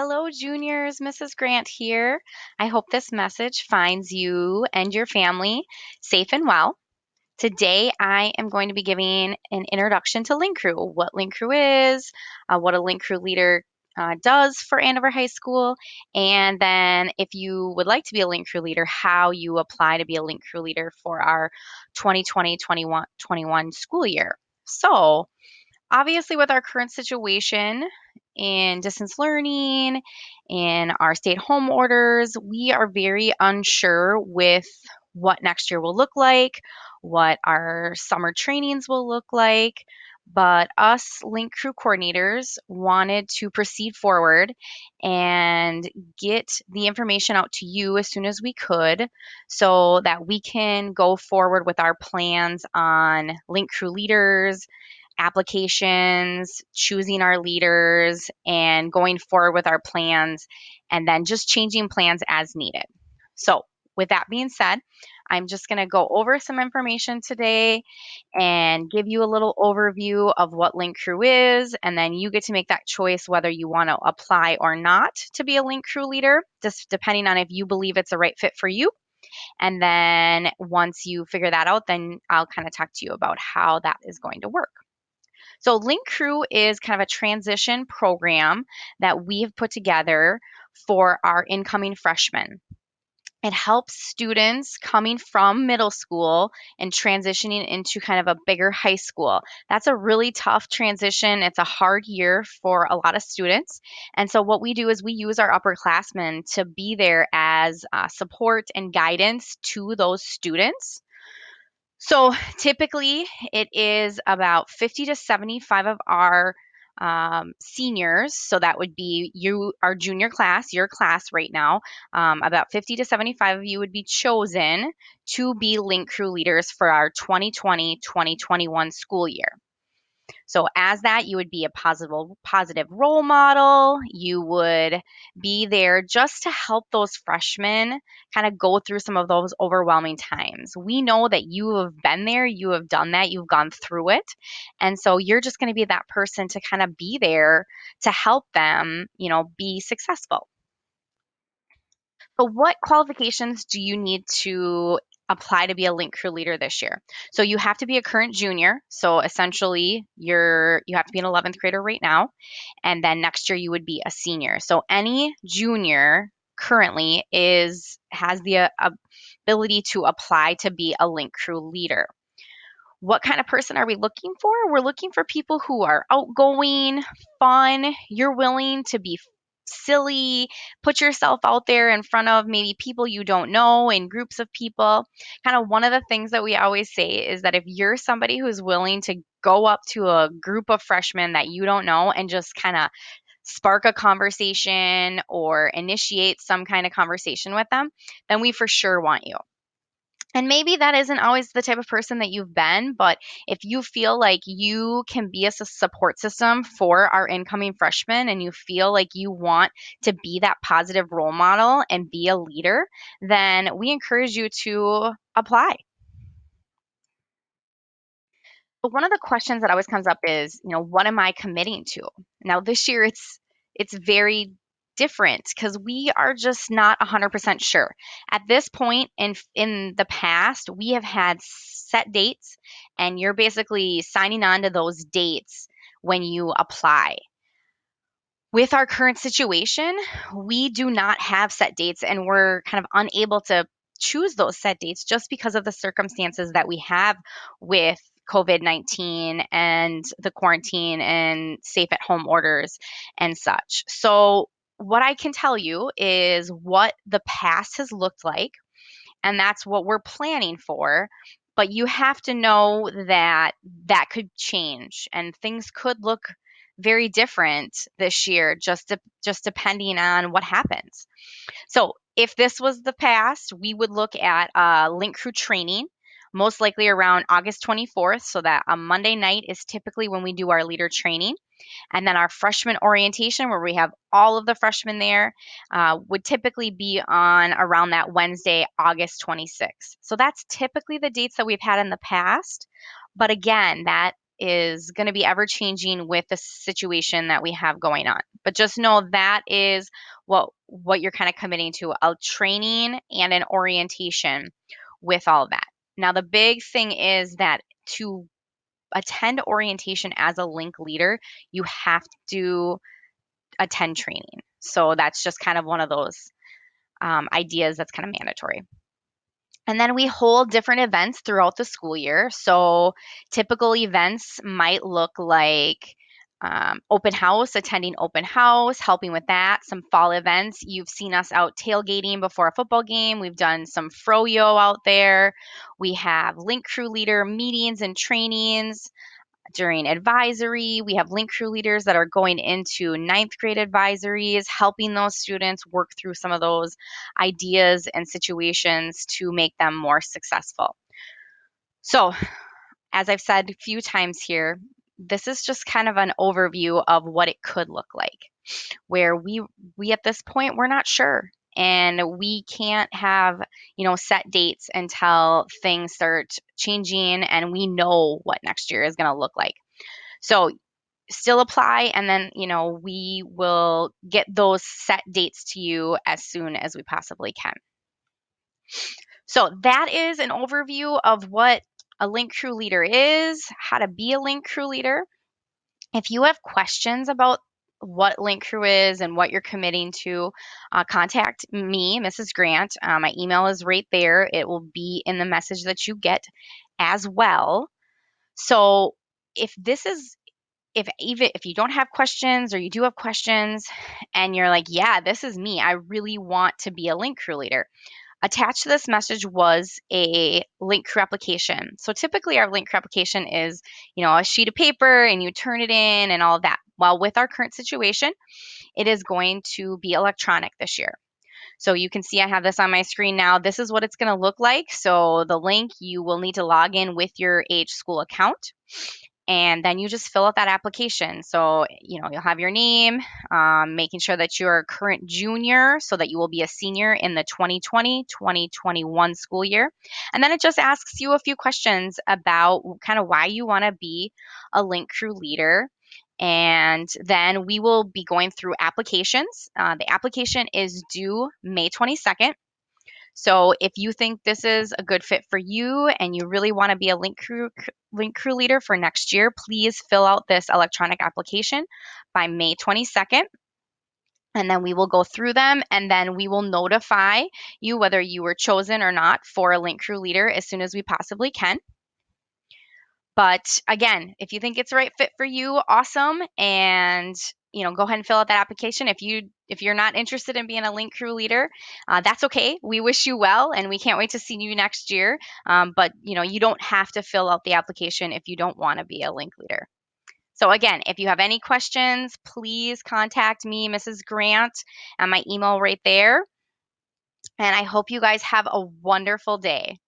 Hello, juniors. Mrs. Grant here. I hope this message finds you and your family safe and well. Today, I am going to be giving an introduction to Link Crew, what Link Crew is, what a Link Crew leader does for Andover High School, and then if you would like to be a Link Crew leader, how you apply to be a Link Crew leader for our 2020-21 school year. So, obviously, with our current situation in distance learning and our stay at home orders, we are very unsure with what next year will look like, what our summer trainings will look like. But us Link Crew coordinators wanted to proceed forward and get the information out to you as soon as we could so that we can go forward with our plans on Link Crew leaders, applications, choosing our leaders, and going forward with our plans, and then just changing plans as needed. So, with that being said, I'm just going to go over some information today and give you a little overview of what Link Crew is, and then you get to make that choice whether you want to apply or not to be a Link Crew leader, just depending on if you believe it's a right fit for you. And then once you figure that out, then I'll kind of talk to you about how that is going to work. So, Link Crew is kind of a transition program that we have put together for our incoming freshmen. It helps students coming from middle school and transitioning into kind of a bigger high school. That's a really tough transition. It's a hard year for a lot of students. And so, what we do is we use our upperclassmen to be there as support and guidance to those students. So typically, it is about 50 to 75 of our seniors. So that would be you, our junior class, your class right now. About 50 to 75 of you would be chosen to be Link Crew leaders for our 2020-2021 school year. So as that, you would be a positive role model. You would be there just to help those freshmen kind of go through some of those overwhelming times. We know that you have been there, you have done that, you've gone through it. And so you're just going to be that person to kind of be there to help them, be successful. So, what qualifications do you need to apply to be a Link Crew leader this year? So, you have to be a current junior. So, essentially, you have to be an 11th grader right now, and then next year you would be a senior. So, any junior currently is has the ability to apply to be a Link Crew leader. What kind of person are we looking for? We're looking for people who are outgoing, fun, you're willing to be silly, put yourself out there in front of maybe people you don't know in groups of people. Kind of one of the things that we always say is that if you're somebody who's willing to go up to a group of freshmen that you don't know and just kind of spark a conversation or initiate some kind of conversation with them, then we for sure want you. And maybe that isn't always the type of person that you've been, but if you feel like you can be a support system for our incoming freshmen and you feel like you want to be that positive role model and be a leader, then we encourage you to apply. But one of the questions that always comes up is, what am I committing to? Now this year it's very different because we are just not 100% sure. At this point in the past, we have had set dates and you're basically signing on to those dates when you apply. With our current situation, we do not have set dates and we're kind of unable to choose those set dates just because of the circumstances that we have with COVID 19 and the quarantine and safe at home orders and such. So, what I can tell you is what the past has looked like, and that's what we're planning for. But you have to know that that could change and things could look very different this year, just depending on what happens. So if this was the past, we would look at Link Crew training, most likely around August 24th. So that a Monday night is typically when we do our leader training. And then our freshman orientation, where we have all of the freshmen there, would typically be on around that Wednesday, August 26th. So that's typically the dates that we've had in the past. But again, that is going to be ever changing with the situation that we have going on. But just know that is what you're kind of committing to, a training and an orientation with all of that. Now, the big thing is that to attend orientation as a link leader, you have to attend training. So that's just kind of one of those ideas that's kind of mandatory. And then we hold different events throughout the school year. So typical events might look like open house, attending open house, helping with that, some fall events. You've seen us out tailgating before a football game. We've done some froyo out there. We have link crew leader meetings and trainings during advisory. We have link crew leaders that are going into ninth grade advisories, helping those students work through some of those ideas and situations to make them more successful. So, as I've said a few times here, this is just kind of an overview of what it could look like, where we at this point we're not sure, and we can't have set dates until things start changing and we know what next year is going to look like. So still apply, and then we will get those set dates to you as soon as we possibly can. So that is an overview of what a link crew leader is, how to be a link crew leader. If you have questions about what link crew is and what you're committing to, contact me, Mrs. Grant. My email is right there. It will be in the message that you get as well. So if this is if you don't have questions, or you do have questions and you're like, yeah, this is me, I really want to be a link crew leader, attached to this message was a link crew application. So typically our link crew application is a sheet of paper and you turn it in and all of that. Well, with our current situation, it is going to be electronic this year. So you can see I have this on my screen now. This is what it's going to look like. So the link, you will need to log in with your AH School account, and then you just fill out that application. So you'll have your name, making sure that you're a current junior so that you will be a senior in the 2020-2021 school year. And then it just asks you a few questions about kind of why you want to be a link crew leader. And then we will be going through applications. The application is due May 22nd. So if you think this is a good fit for you and you really want to be a link crew leader for next year, please fill out this electronic application by May 22nd. And then we will go through them, and then we will notify you whether you were chosen or not for a link crew leader as soon as we possibly can. But again, if you think it's the right fit for you, awesome. And go ahead and fill out that application. If you're not interested in being a link crew leader, that's okay. We wish you well, and we can't wait to see you next year. But you don't have to fill out the application if you don't want to be a link leader. So again, if you have any questions, please contact me, Mrs. Grant, and my email right there. And I hope you guys have a wonderful day.